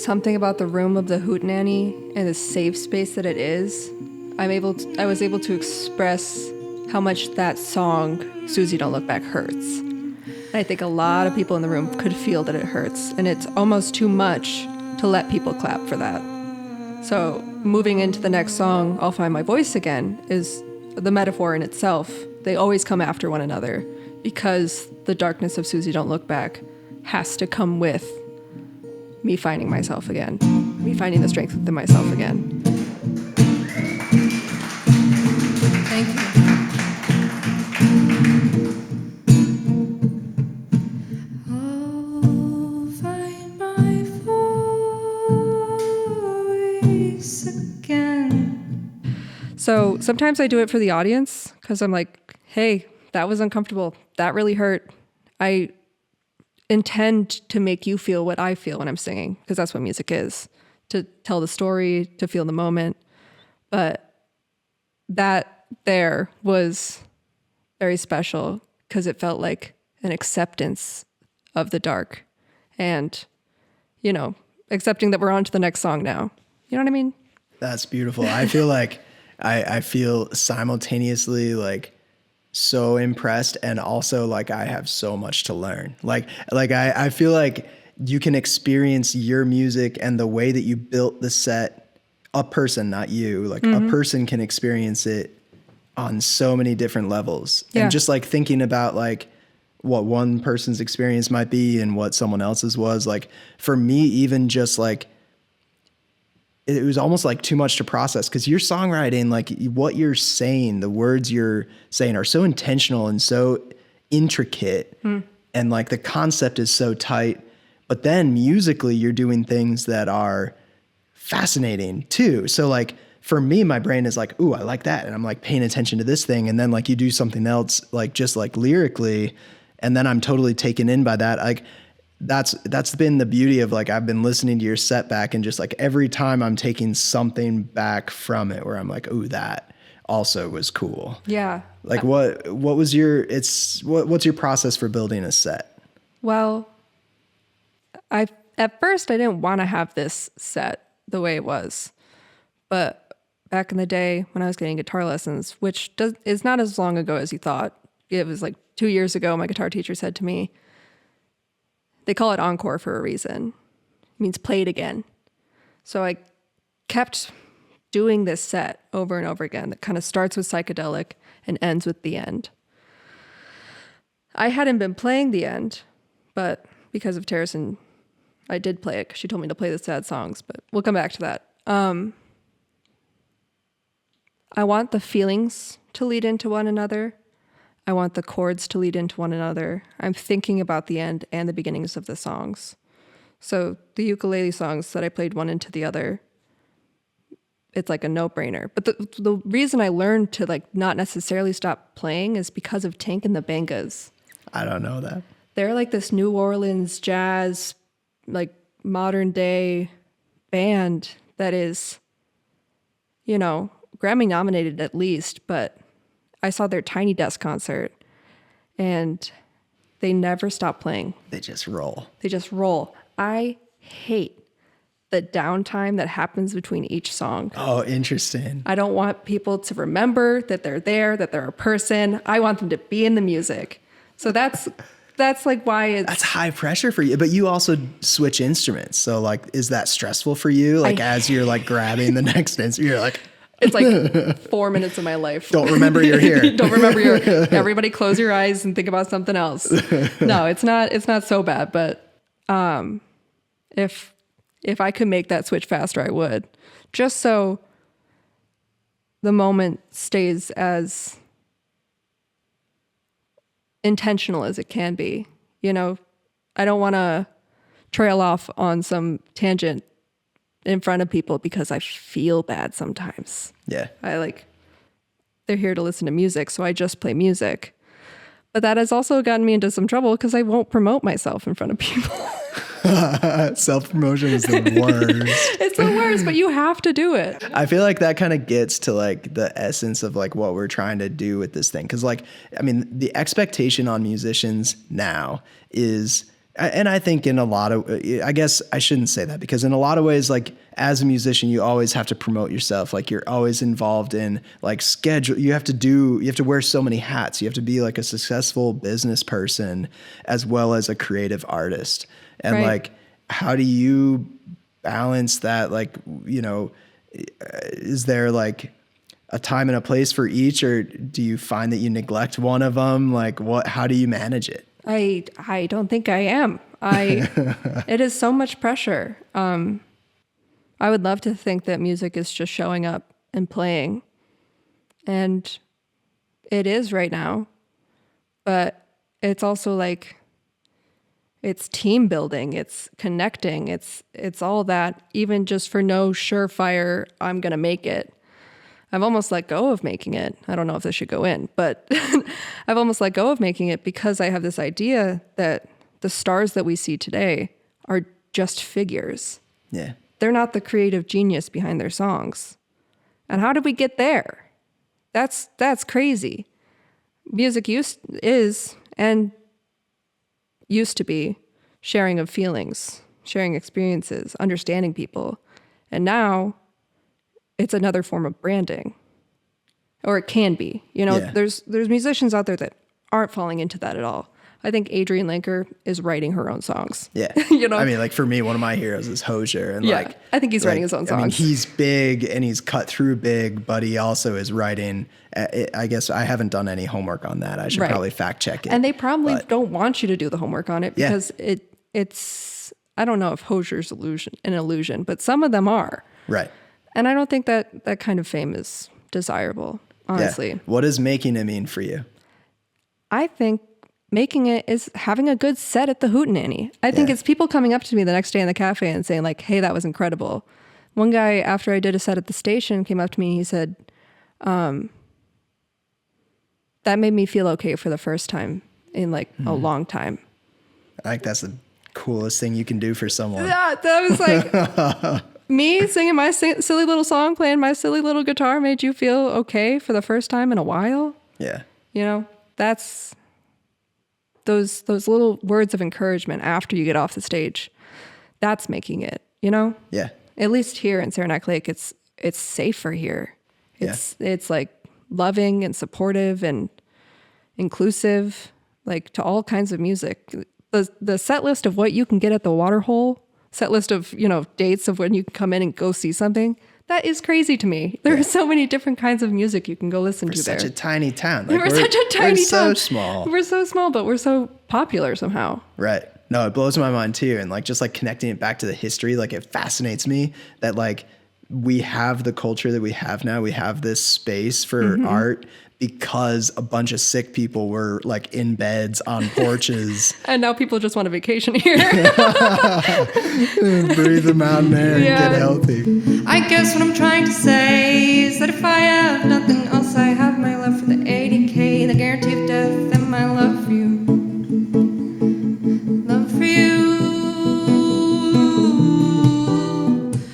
something about the room of the Hootenanny and the safe space that it is. I was able to express how much that song, Susie Don't Look Back, hurts. And I think a lot of people in the room could feel that it hurts, and it's almost too much to let people clap for that. So moving into the next song, I'll Find My Voice Again, is the metaphor in itself. They always come after one another because the darkness of Susie Don't Look Back has to come with me finding myself again, me finding the strength within myself again. Thank you. I'll find my voice again. So sometimes I do it for the audience because I'm like, hey, that was uncomfortable. That really hurt. I intend to make you feel what I feel when I'm singing, because that's what music is, to tell the story, to feel the moment. But that there was very special because it felt like an acceptance of the dark and, you know, accepting that we're on to the next song now. You know what I mean? That's beautiful. I feel like I feel simultaneously like so impressed and also like I have so much to learn. Like I feel like you can experience your music and the way that you built the set, a person, not you, like a person can experience it on so many different levels. Yeah. And just like thinking about like what one person's experience might be and what someone else's was, like for me, even just like, it was almost like too much to process because your songwriting, like what you're saying, the words you're saying are so intentional and so intricate. And like the concept is so tight, but then musically you're doing things that are fascinating too. So like for me, my brain is like, ooh, I like that. And I'm like paying attention to this thing. And then like you do something else, like just like lyrically, and then I'm totally taken in by that. Like, that's been the beauty of like, I've been listening to your set back and just like every time I'm taking something back from it where I'm like, ooh, that also was cool. Yeah. Like what was what's your process for building a set? Well, at first I didn't want to have this set the way it was, but back in the day when I was getting guitar lessons, which is not as long ago as you thought. It was like 2 years ago, my guitar teacher said to me, they call it encore for a reason. It means play it again. So I kept doing this set over and over again that kind of starts with psychedelic and ends with the end. I hadn't been playing the end, but because of Terracin, I did play it because she told me to play the sad songs, but we'll come back to that. I want the feelings to lead into one another. I want the chords to lead into one another. I'm thinking about the end and the beginnings of the songs. So the ukulele songs that I played one into the other, it's like a no-brainer. But the reason I learned to like not necessarily stop playing is because of Tank and the Bangas. I don't know that. They're like this New Orleans jazz, like modern day band that is, you know, Grammy nominated at least, but I saw their Tiny Desk concert and they never stop playing. They just roll. I hate the downtime that happens between each song. Oh, interesting. I don't want people to remember that they're there, that they're a person. I want them to be in the music. So that's like why that's high pressure for you, but you also switch instruments. So like, is that stressful for you? Like as you're like grabbing the next instrument, you're like, it's like 4 minutes of my life. Don't remember you're here. Don't remember you're everybody close your eyes and think about something else. No, it's not so bad, but if I could make that switch faster, I would. Just so the moment stays as intentional as it can be. You know, I don't want to trail off on some tangent in front of people because I feel bad sometimes. Yeah. They're here to listen to music, so I just play music. But that has also gotten me into some trouble because I won't promote myself in front of people. Self-promotion is the worst. It's the worst, but you have to do it. I feel like that kind of gets to like the essence of like what we're trying to do with this thing. Cause like, I mean, the expectation on musicians now is And I think in a lot of, I guess I shouldn't say that, because in a lot of ways, like as a musician, you always have to promote yourself. Like you're always involved in like schedule. You have to wear so many hats. You have to be like a successful business person as well as a creative artist. And Right. like, how do you balance that? Like, you know, is there like a time and a place for each, or do you find that you neglect one of them? Like how do you manage it? I don't think I am. It is so much pressure. I would love to think that music is just showing up and playing, and it is right now, but it's also like, it's team building, it's connecting, it's all that, even just for no surefire, I'm going to make it. I've almost let go of making it. I don't know if this should go in, but I've almost let go of making it because I have this idea that the stars that we see today are just figures. Yeah. They're not the creative genius behind their songs. And how did we get there? That's crazy. Music used to be sharing of feelings, sharing experiences, understanding people. And now it's another form of branding, or it can be. You know, Yeah. there's musicians out there that aren't falling into that at all. I think Adrienne Lenker is writing her own songs. Yeah. You know? I mean, like for me, one of my heroes is Hosier. And Yeah, like, I think he's writing his own I mean, songs. he's big and he's cut through big, but he also is writing. I guess I haven't done any homework on that. I should Right. probably fact check it. And they probably but- don't want you to do the homework on it Yeah. because it's, I don't know if Hosier's an illusion, but some of them are. Right. And I don't think that kind of fame is desirable, honestly. Yeah. What does making it mean for you? I think making it is having a good set at the Hootenanny. I think Yeah. it's people coming up to me the next day in the cafe and saying like, hey, that was incredible. One guy, after I did a set at the station, came up to me and he said, that made me feel okay for the first time in like a long time. I think that's the coolest thing you can do for someone. Yeah, that was like me singing my silly little song, playing my silly little guitar made you feel okay for the first time in a while. Yeah. You know, that's those little words of encouragement after you get off the stage. That's making it, you know? Yeah. At least here in Saranac Lake, it's safer here. It's like loving and supportive and inclusive, like to all kinds of music. The set list of what you can get at the water hole, set list of, you know, dates of when you can come in and go see something, that is crazy to me. There are so many different kinds of music you can go listen to there. Such a tiny town. Like, We're such a tiny we're town. so small. We're so small, but we're so popular somehow. Right. No, it blows my mind too. And like, just like connecting it back to the history, like it fascinates me that like we have the culture that we have now. We have this space for art because a bunch of sick people were like in beds on porches. And now people just want a vacation here. Breathe the mountain air and Yeah. get healthy. I guess what I'm trying to say is that if I have nothing else, I have my love for the 80K, the guarantee of death, and my love for you. Love for you.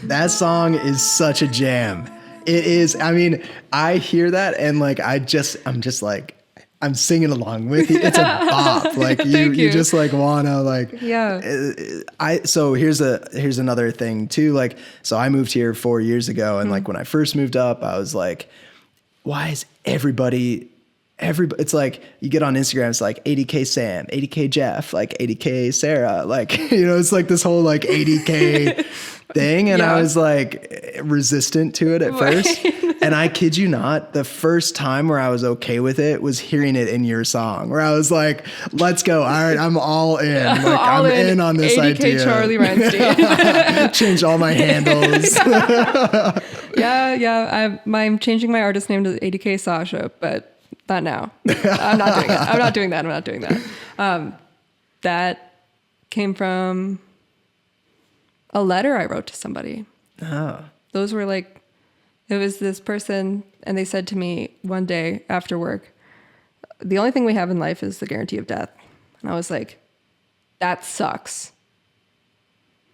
That song is such a jam. It is. I mean, I hear that and like I'm just like I'm singing along with you. It's a bop. Like you Thank you. just like wanna like Yeah. So here's another thing too. Like, so I moved here 4 years ago, and like when I first moved up, I was like, why is everybody, it's like you get on Instagram, it's like 80K Sam, 80K Jeff, like 80K Sarah, like, you know, it's like this whole like 80K thing. And I Yeah. was like resistant to it at first. And I kid you not, the first time where I was okay with it was hearing it in your song, where I was like, let's go. All right, I'm all in. Like, All I'm in on this 80K idea. Charlie Reinertsen. Change all my handles. Yeah. I'm changing my artist name to 80K Sasha, but not now. I'm not doing it. I'm not doing that. That came from a letter I wrote to somebody. Oh, Those were like, it was this person, and they said to me one day after work, the only thing we have in life is the guarantee of death. And I was like, that sucks.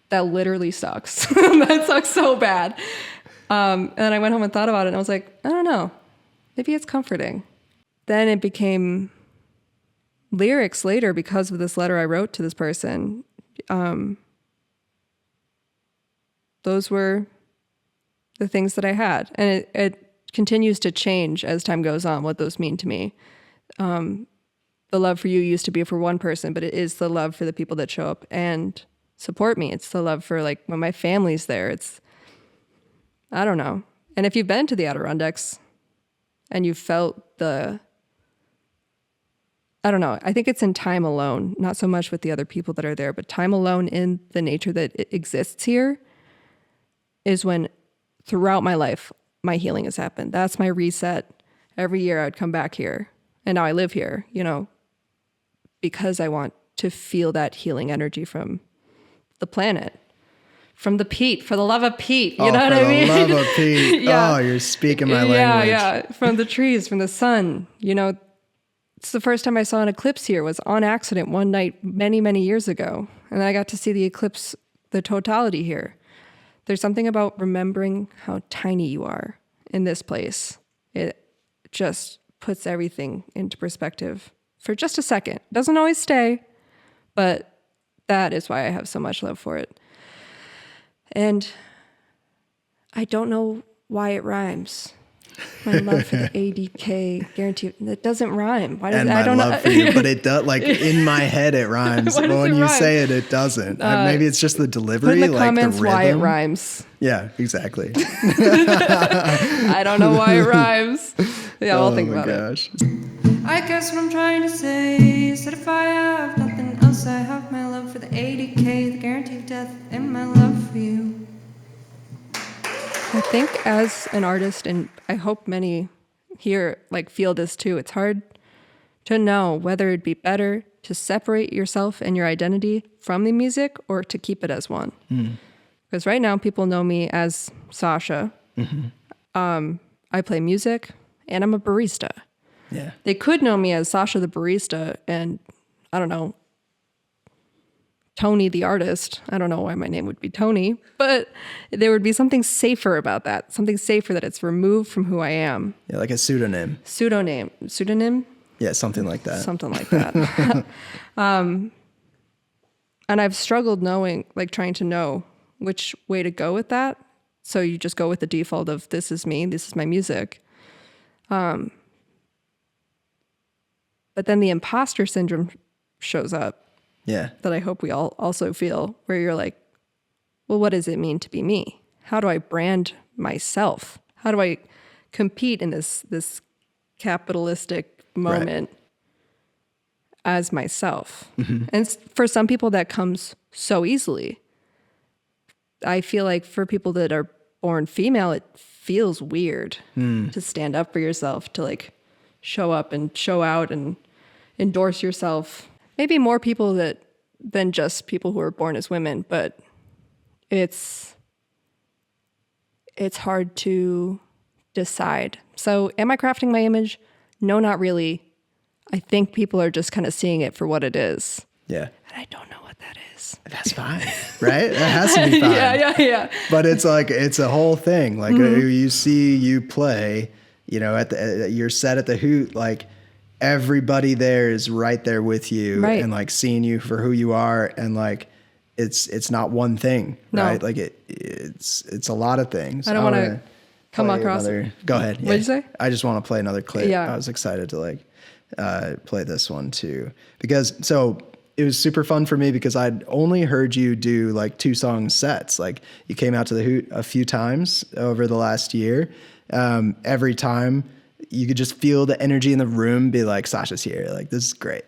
That literally sucks. That sucks so bad. And then I went home and thought about it, and I was like, I don't know. Maybe it's comforting. Then it became lyrics later, because of this letter I wrote to this person, those were the things that I had. And it continues to change as time goes on, what those mean to me. The love for you used to be for one person, but it is the love for the people that show up and support me. It's the love for, like, when my family's there. I don't know. And if you've been to the Adirondacks and you've felt I don't know, I think it's in time alone, not so much with the other people that are there, but time alone in the nature that it exists here is when, throughout my life, my healing has happened. That's my reset. Every year I'd come back here, and now I live here, because I want to feel that healing energy from the planet, from the peat, for the love of peat. You know what I mean? For the love of peat. Yeah. Oh, you're speaking my language. Yeah. From the trees, from the sun. It's the first time I saw an eclipse here was on accident one night many, many years ago. And I got to see the eclipse, the totality here. There's something about remembering how tiny you are in this place. It just puts everything into perspective for just a second. Doesn't always stay, but that is why I have so much love for it. And I don't know why it rhymes. My love for the ADK guarantee. It doesn't rhyme. Why does and it? my I don't love know. for you, but it does. Like, in my head, it rhymes. Why But does when it you rhyme? say it, it doesn't. Maybe it's just the delivery. Put in the like comments the why it rhythm. rhymes. Yeah, exactly. I don't know why it rhymes. Yeah, I'll think about it. I guess what I'm trying to say is that if I have nothing else, I have my love for the 80K, the guarantee of death, and my love for you. I think as an artist, and I hope many here feel this too, it's hard to know whether it'd be better to separate yourself and your identity from the music or to keep it as one. Because right now people know me as Sasha. I play music and I'm a barista. Yeah. They could know me as Sasha the barista and, I don't know, Tony the artist. I don't know why my name would be Tony, but there would be something safer about that. Something safer that it's removed from who I am. Yeah, like a pseudonym. Pseudonym? Yeah, something like that. Something like that. And I've struggled trying to know which way to go with that. So you just go with the default of this is me, this is my music. But then the imposter syndrome shows up. Yeah. That I hope we all also feel, where you're like, well, what does it mean to be me? How do I brand myself? How do I compete in this capitalistic moment as myself? And for some people that comes so easily. I feel like for people that are born female, it feels weird to stand up for yourself, to show up and show out and endorse yourself. Maybe more people than just people who are born as women, but it's hard to decide. So am I crafting my image? No, not really. I think people are just kind of seeing it for what it is. Yeah. And I don't know what that is. That's fine, right? That has to be fine. Yeah. But it's it's a whole thing. You see you play, at your set at the Hoot, everybody there is right there with you and seeing you for who you are. And it's not one thing, right? It's a lot of things. I don't want to come across. Go ahead. Yeah. What'd you say? I just want to play another clip. Yeah. I was excited to play this one too, because it was super fun for me because I'd only heard you do 2-song sets. You came out to the Hoot a few times over the last year. Every time you could just feel the energy in the room, be like, Sasha's here. This is great.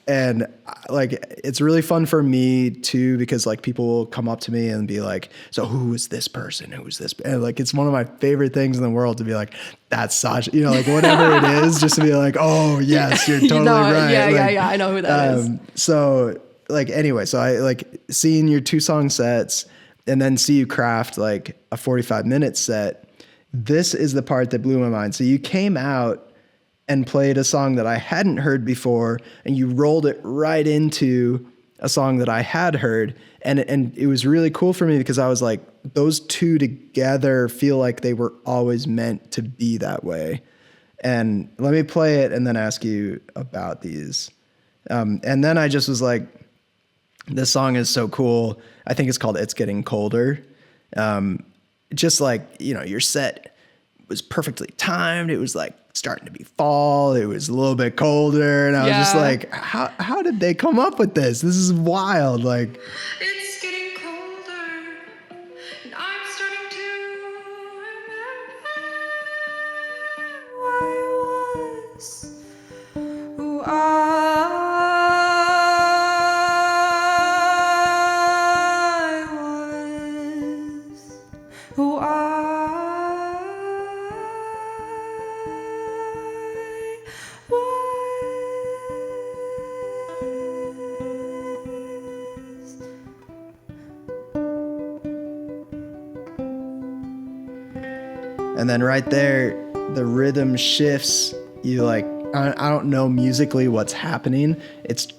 And it's really fun for me too, because people will come up to me and be like, so who is this person? Who is this? And it's one of my favorite things in the world to be like, that's Sasha, whatever it is, just to be like, oh yes, you're totally right. Yeah. I know who that is. So anyway, so I seeing your 2-song sets and then see you craft a 45-minute set. This is the part that blew my mind. So you came out and played a song that I hadn't heard before, and you rolled it right into a song that I had heard. And it was really cool for me because I was like, those two together feel like they were always meant to be that way. And let me play it and then ask you about these. And then I just was like, this song is so cool. I think it's called It's Getting Colder. Just like, you know, your set was perfectly timed. It was like starting to be fall. It was a little bit colder. And I was just like, how did they come up with this? This is wild. Like, It's getting colder, and I'm starting to remember who I was, who I was, who I was. and then right there, the rhythm shifts. You like, I don't know musically what's happening.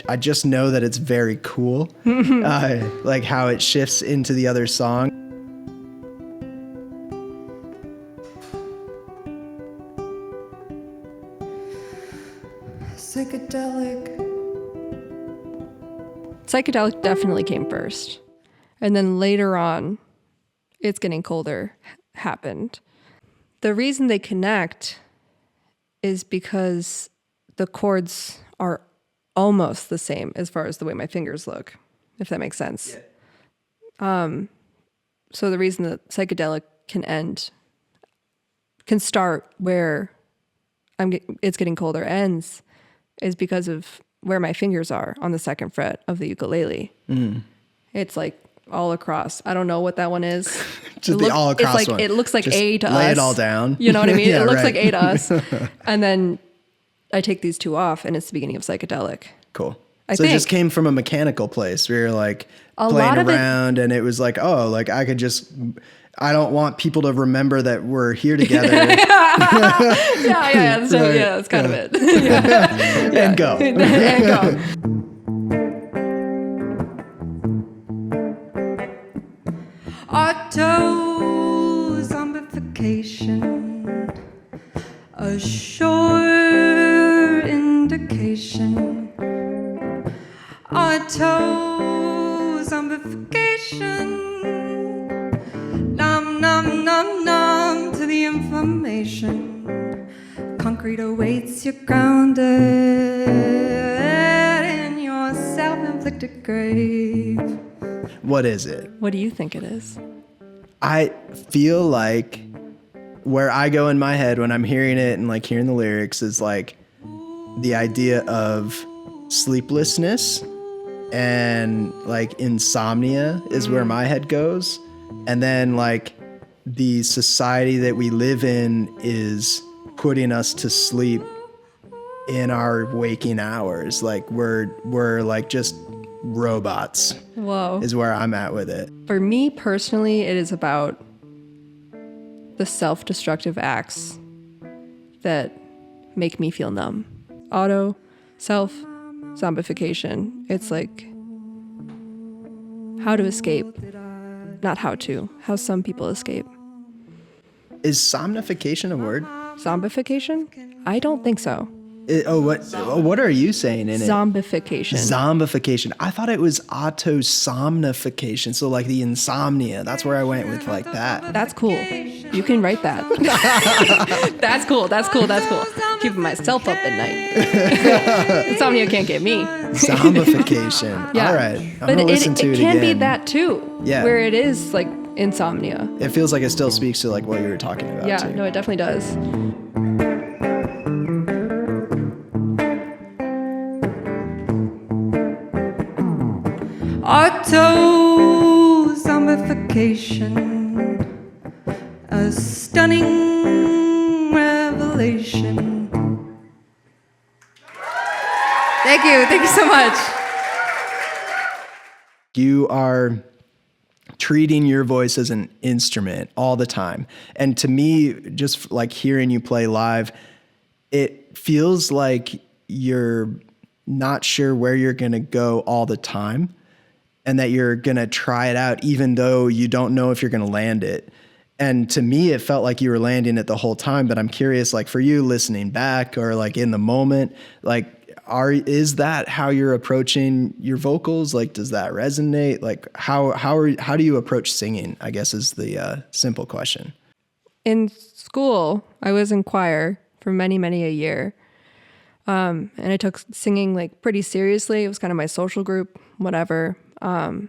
I just know that it's very cool. Like how it shifts into the other song. Psychedelic definitely came first. And then later on, It's Getting Colder happened. The reason they connect is because the chords are almost the same as far as the way my fingers look, if that makes sense. So the reason that psychedelic can start where It's Getting Colder ends is because of where my fingers are on the second fret of the ukulele. It's like all across. I don't know what that one is. Just the all across it's like, one. It looks like Just A to us. lay it all down. You know what I mean? Yeah, it looks right. like A to us. And then I take these two off and it's the beginning of psychedelic. Cool. I So it just think. came from a mechanical place where you're like A playing lot of it- around and it was like, oh, like I don't want people to remember that we're here together Yeah. So Right. yeah, that's kind of it. and go. And go. Auto-zombification, a sure indication. Auto-zombification, nom nom nom nom to the information. Concrete awaits you grounded in your self-inflicted grave. What is it? What do you think it is? I feel like where I go in my head when I'm hearing it and like hearing the lyrics is like the idea of sleeplessness and like insomnia is where my head goes. And then like the society that we live in is putting us to sleep in our waking hours. Like we're like just robots Whoa. is where I'm at with it. For me personally, it is about the self-destructive acts that make me feel numb. Self-zombification. It's like how to escape. Not how some people escape. Is somnification a word? Zombification? I don't think so. What are you saying in it? Zombification. Zombification. I thought it was autosomnification. So like the insomnia. That's where I went with like that. That's cool. You can write that. That's cool. Keeping myself up at night. Insomnia can't get me. Zombification. Yeah. All right. I'm But gonna listen to it can be again. that too. Yeah. Where it is like insomnia. It feels like it still speaks to like what you were talking about. Yeah, too. no, it definitely does. Auto-zombification, a stunning revelation. Thank you so much. You are treating your voice as an instrument all the time. And to me, just like hearing you play live, it feels like you're not sure where you're going to go all the time and that you're going to try it out even though you don't know if you're going to land it. And to me, it felt like you were landing it the whole time, but I'm curious, like for you listening back or like in the moment, like, is that how you're approaching your vocals? Like, does that resonate? Like how do you approach singing, I guess is the simple question. In school, I was in choir for many, many a year. And I took singing like pretty seriously. It was kind of my social group, whatever. And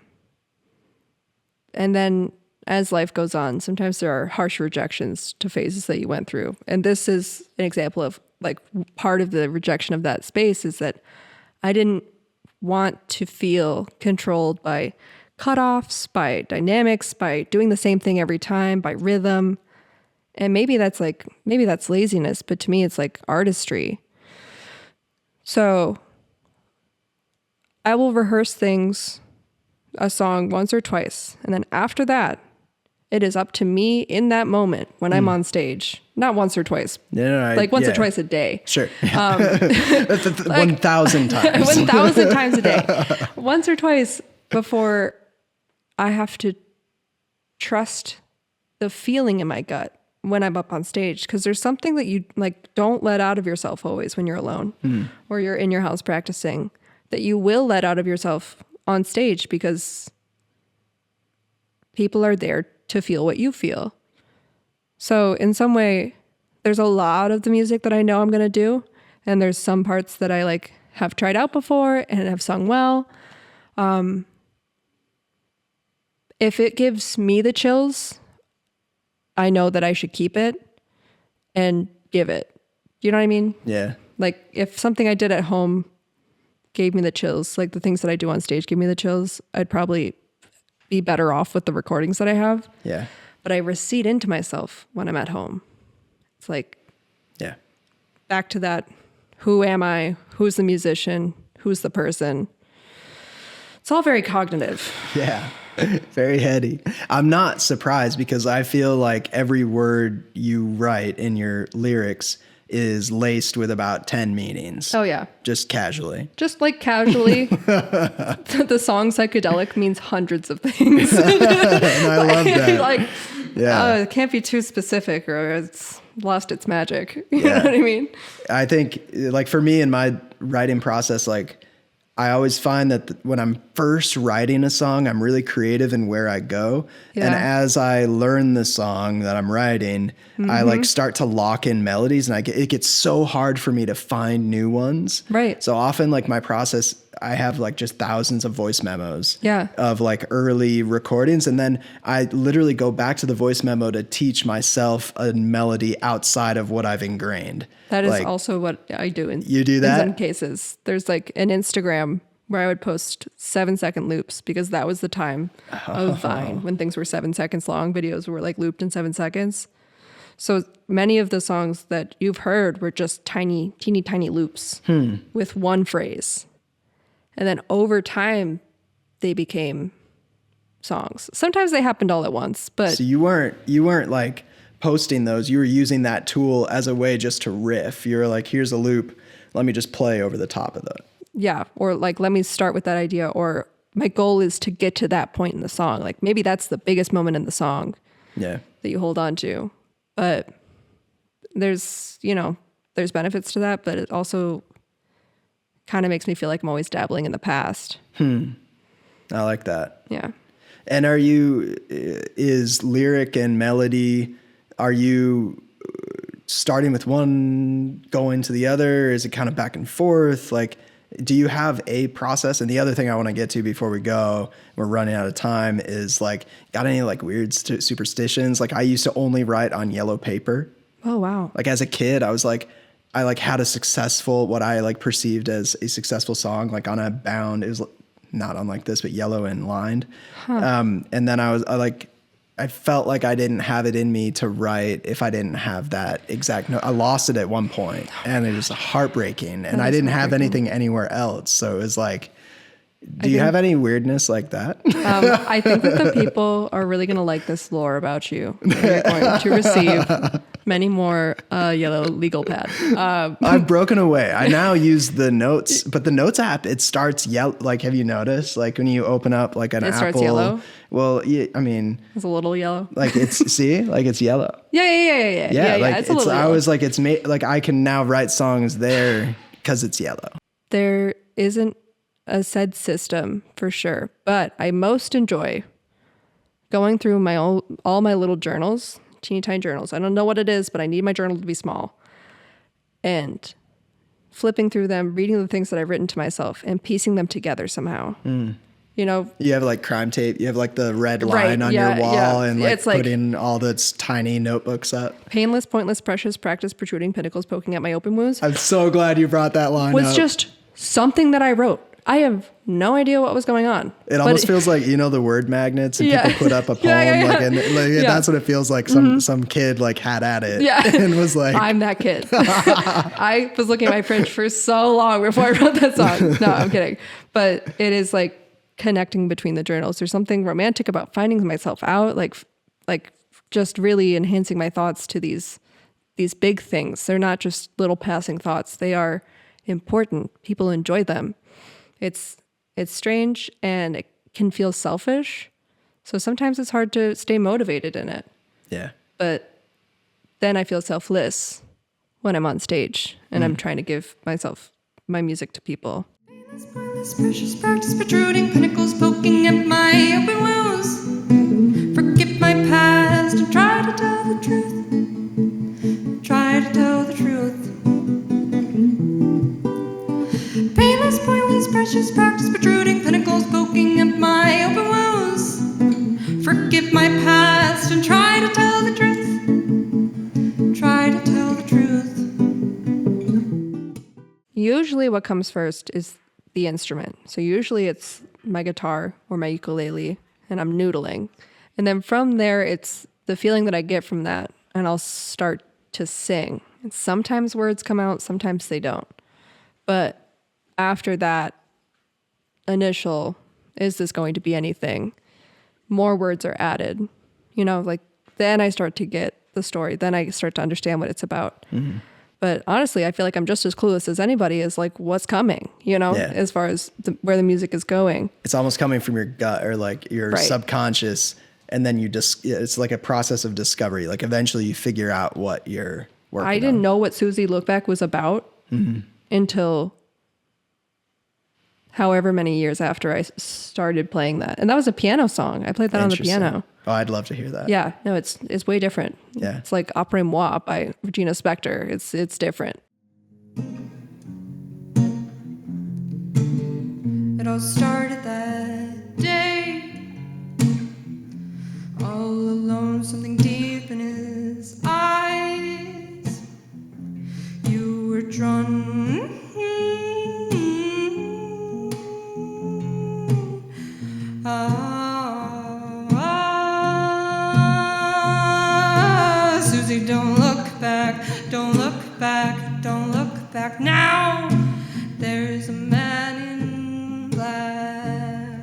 then as life goes on, sometimes there are harsh rejections to phases that you went through. And this is an example of like part of the rejection of that space is that I didn't want to feel controlled by cutoffs, by dynamics, by doing the same thing every time, by rhythm. And maybe that's laziness, but to me, it's like artistry. So I will rehearse a song once or twice. And then after that, it is up to me in that moment when I'm on stage, not once or twice, like once or twice a day. Sure. 1,000 times. 1,000 times a day. Once or twice before I have to trust the feeling in my gut when I'm up on stage. Because there's something that you like don't let out of yourself always when you're alone or you're in your house practicing that you will let out of yourself on stage because people are there to feel what you feel. So in some way, there's a lot of the music that I know I'm going to do. And there's some parts that I like have tried out before and have sung well. If it gives me the chills, I know that I should keep it and give it. You know what I mean? Yeah. Like if something I did at home gave me the chills, like the things that I do on stage give me the chills, I'd probably be better off with the recordings that I have. Yeah. But I recede into myself when I'm at home. It's like, yeah, back to that. Who am I? Who's the musician? Who's the person? It's all very cognitive. Yeah. Very heady. I'm not surprised because I feel like every word you write in your lyrics is laced with about 10 meanings. Oh, yeah. Just casually. Just like casually. The song Psychedelic means hundreds of things. And I love that. Like, yeah. It can't be too specific or it's lost its magic. You know what I mean? I think, like, for me in my writing process, like, I always find that when I'm first writing a song, I'm really creative in where I go. Yeah. And as I learn the song that I'm writing, I like start to lock in melodies and it gets so hard for me to find new ones. Right. So often like my process, I have like just thousands of voice memos of like early recordings. And then I literally go back to the voice memo to teach myself a melody outside of what I've ingrained. That is also what I do. You do that? In some cases. There's like an Instagram where I would post 7-second loops because that was the time of Vine when things were 7 seconds long. Videos were like looped in 7 seconds. So many of the songs that you've heard were just teeny tiny loops with one phrase. And then over time, they became songs. Sometimes they happened all at once, but so you weren't like posting those. You were using that tool as a way just to riff. You were like, here's a loop. Let me just play over the top of that. Yeah. Or like, let me start with that idea. Or my goal is to get to that point in the song. Like maybe that's the biggest moment in the song that you hold on to. But there's benefits to that, but it also kind of makes me feel like I'm always dabbling in the past. I like that. Yeah. And is lyric and melody, are you starting with one, going to the other? Is it kind of back and forth? Like, do you have a process? And the other thing I want to get to before we go, we're running out of time, is like, got any like weird superstitions? Like I used to only write on yellow paper. Oh, wow. Like as a kid, I had a successful, what I like perceived as a successful song, like on a bound. It was not unlike this, but yellow and lined. And then I felt like I didn't have it in me to write if I didn't have that exact note. I lost it at one point and it was heartbreaking and I didn't have anything anywhere else. So it was like, do you have any weirdness like that? I think that the people are really going to like this lore about you. You're going to receive Many more yellow legal pad. I've broken away. I now use the Notes, but the Notes app, it starts yellow. Like, have you noticed? Like when you open up like an It Apple. starts yellow? Well, yeah, I mean, It's a little yellow. like it's, see, like it's yellow. Yeah. Like It's a little I yellow. was like, it's made, like I can now write songs there because it's yellow. There isn't a said system for sure, but I most enjoy going through all my little journals, teeny tiny journals. I don't know what it is, but I need my journal to be small. And flipping through them, reading the things that I've written to myself and piecing them together somehow. You know, You have like crime tape. You have like the red line Right, on yeah, your wall yeah. and like It's like- putting all the tiny notebooks up. painless, pointless, precious, practice, protruding pinnacles poking at my open wounds I'm so glad you brought that line was up. just something that I wrote. I have no idea what was going on. It almost feels like, you know, the word magnets and Yeah. people put up a poem. Yeah. Like, and like, Yeah. that's what it feels like. Some kid like had at it Yeah. and was like, I'm that kid. I was looking at my fridge for so long before I wrote that song. No, I'm kidding. But it is like connecting between the journals. There's something romantic about finding myself out, like just really enhancing my thoughts to these big things. They're not just little passing thoughts. They are important. People enjoy them. It's strange and it can feel selfish. So sometimes it's hard to stay motivated in it. yeah. But then I feel selfless when I'm on stage and I'm trying to give my music to people. This pointless, precious practice, protruding pinnacles poking at my open wounds. Forget my past and try to tell the truth. Try to tell the truth. Painless, pointless, precious practice, protruding pinnacles poking at my open wounds. Forget my past and try to tell the truth. Try to tell the truth. Usually what comes first is the instrument. So usually it's my guitar or my ukulele and I'm noodling. And then from there, it's the feeling that I get from that. And I'll start to sing. And sometimes words come out, sometimes they don't. But after that initial, is this going to be anything? More words are added. You know, like then I start to get the story. Then I start to understand what it's about. Mm-hmm. But honestly, I feel like I'm just as clueless as anybody is like what's coming, you know, as far as where the music is going. It's almost coming from your gut or like your subconscious. And then it's like a process of discovery. Like eventually you figure out what you're working on. I didn't know what Susie Look Back was about until however many years after I started playing that. And that was a piano song. I played that on the piano. Oh, I'd love to hear that. Yeah, no, it's way different. Yeah. It's like Après-moi by Regina Spektor. It's different. It all started that day. All alone, something deep in his eyes. You were drawn. Susie, don't look back, don't look back, don't look back now. There's a man in black.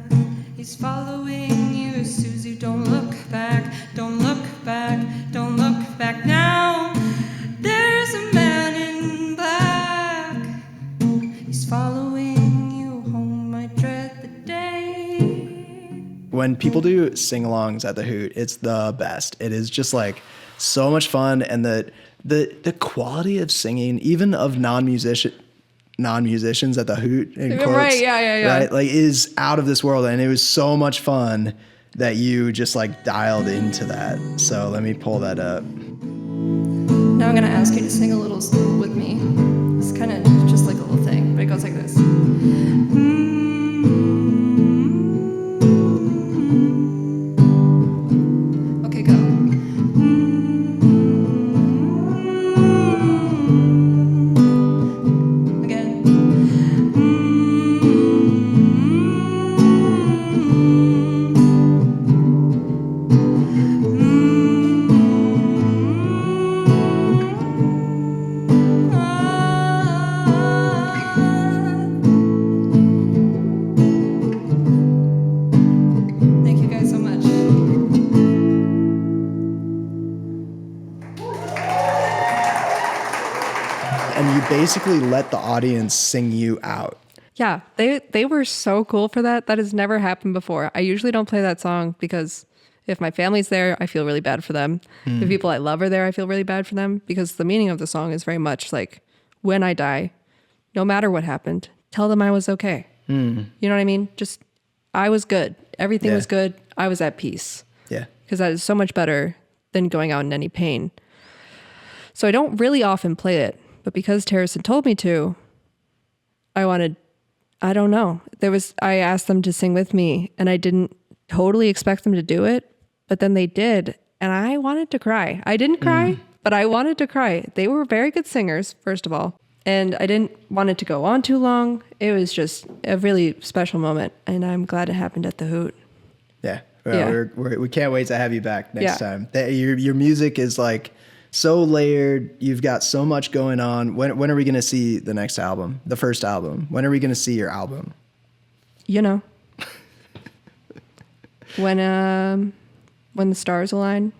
He's following you, Susie. Don't look back, don't look back, don't look back now. There's a man in black. He's following you home. I dread the day. When people do sing-alongs at the Hoot, it's the best. It is just like so much fun, and the quality of singing, even of non-musicians at the Hoot in quotes, Right, yeah. right, like is out of this world, and it was so much fun that you just like dialed into that. So let me pull that up. Now I'm gonna ask you to sing a little with me. It's kind of just like a little thing, but it goes like this. Okay, go. Again. Ah. and you basically let the audience sing you out. Yeah, they were so cool for that. That has never happened before. I usually don't play that song because if my family's there, I feel really bad for them. If people I love are there, I feel really bad for them, because the meaning of the song is very much like, when I die, no matter what happened, tell them I was okay. You know what I mean? Just, I was good. Everything was good. I was at peace. Yeah. Because that is so much better than going out in any pain. So I don't really often play it, but because Terracin told me to, I don't know. I asked them to sing with me, and I didn't totally expect them to do it, but then they did, and I wanted to cry. I didn't cry, but I wanted to cry. They were very good singers, first of all, and I didn't want it to go on too long. It was just a really special moment, and I'm glad it happened at the Hoot. Yeah. Well, Yeah. we can't wait to have you back next time. Your music is like so layered. You've got so much going on. When are we going to see the next album, the first album? When are we going to see your album? You know, when the stars align.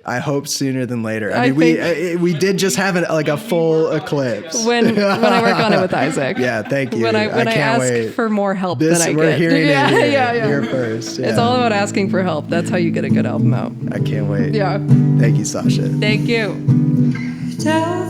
I hope sooner than later. I mean, we did just have a full eclipse. When I work on it with Isaac. Yeah, thank you. When I can't ask wait. for more help than I we're get. hearing it Yeah. here first. Yeah. It's all about asking for help. That's how you get a good album out. I can't wait. Yeah. Thank you, Sasha. Thank you. Tell